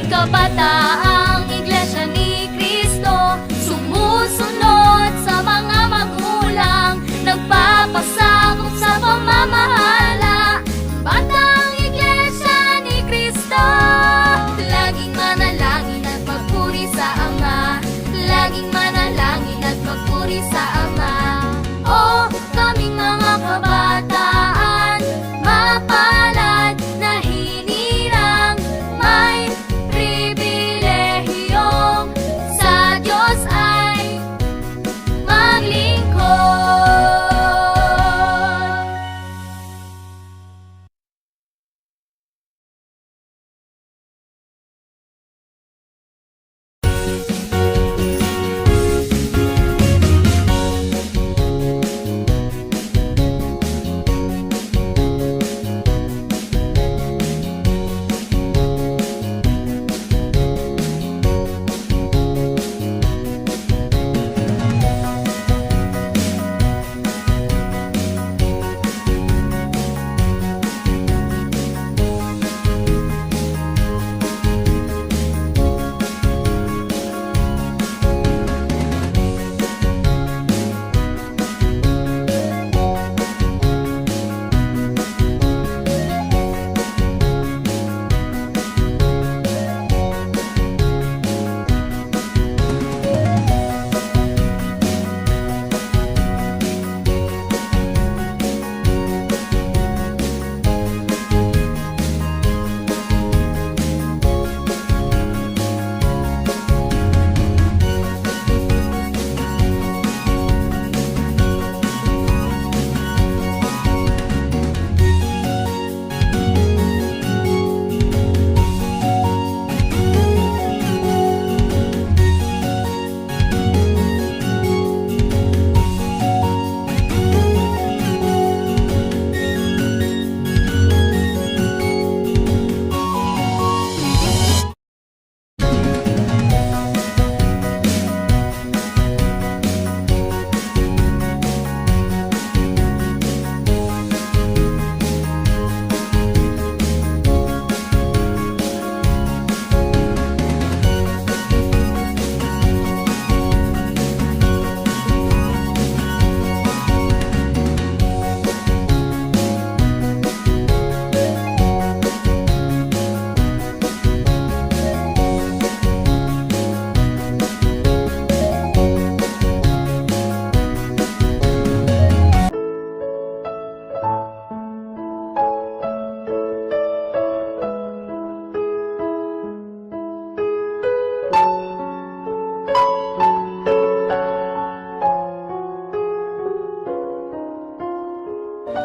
Kabataang Iglesia ni Cristo, sumusunod sa mga magulang, nagpapasakop sa pamamahala. Bataang Iglesia ni Cristo, laging manalangin at magpuri sa Ama, laging manalangin at magpuri sa Ama. O kaming mga kabataan, mapalad na hinirang, may pribilehiyong sa Diyos ay maglingkod.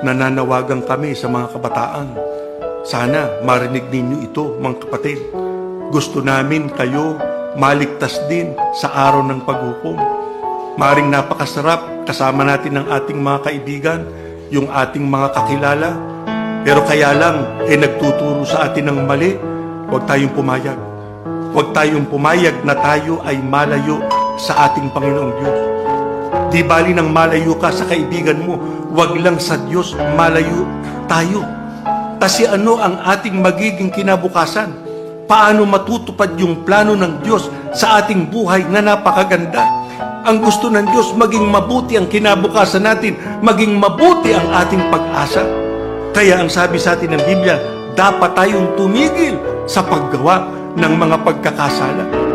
Nananawagan kami sa mga kabataan. Sana marinig ninyo ito, mga kapatid. Gusto namin kayo maligtas din sa araw ng paghukom. Maring napakasarap kasama natin ang ating mga kaibigan, yung ating mga kakilala. Pero kaya lang, nagtuturo sa atin ng mali. Huwag tayong pumayag. Huwag tayong pumayag na tayo ay malayo sa ating Panginoong Diyos. Di bali nang malayo ka sa kaibigan mo, wag lang sa Diyos malayo tayo. Kasi ano ang ating magiging kinabukasan? Paano matutupad yung plano ng Diyos sa ating buhay na napakaganda? Ang gusto ng Diyos, maging mabuti ang kinabukasan natin, maging mabuti ang ating pag-asa. Kaya ang sabi sa atin ng Biblia, dapat tayong tumigil sa paggawa ng mga pagkakasala.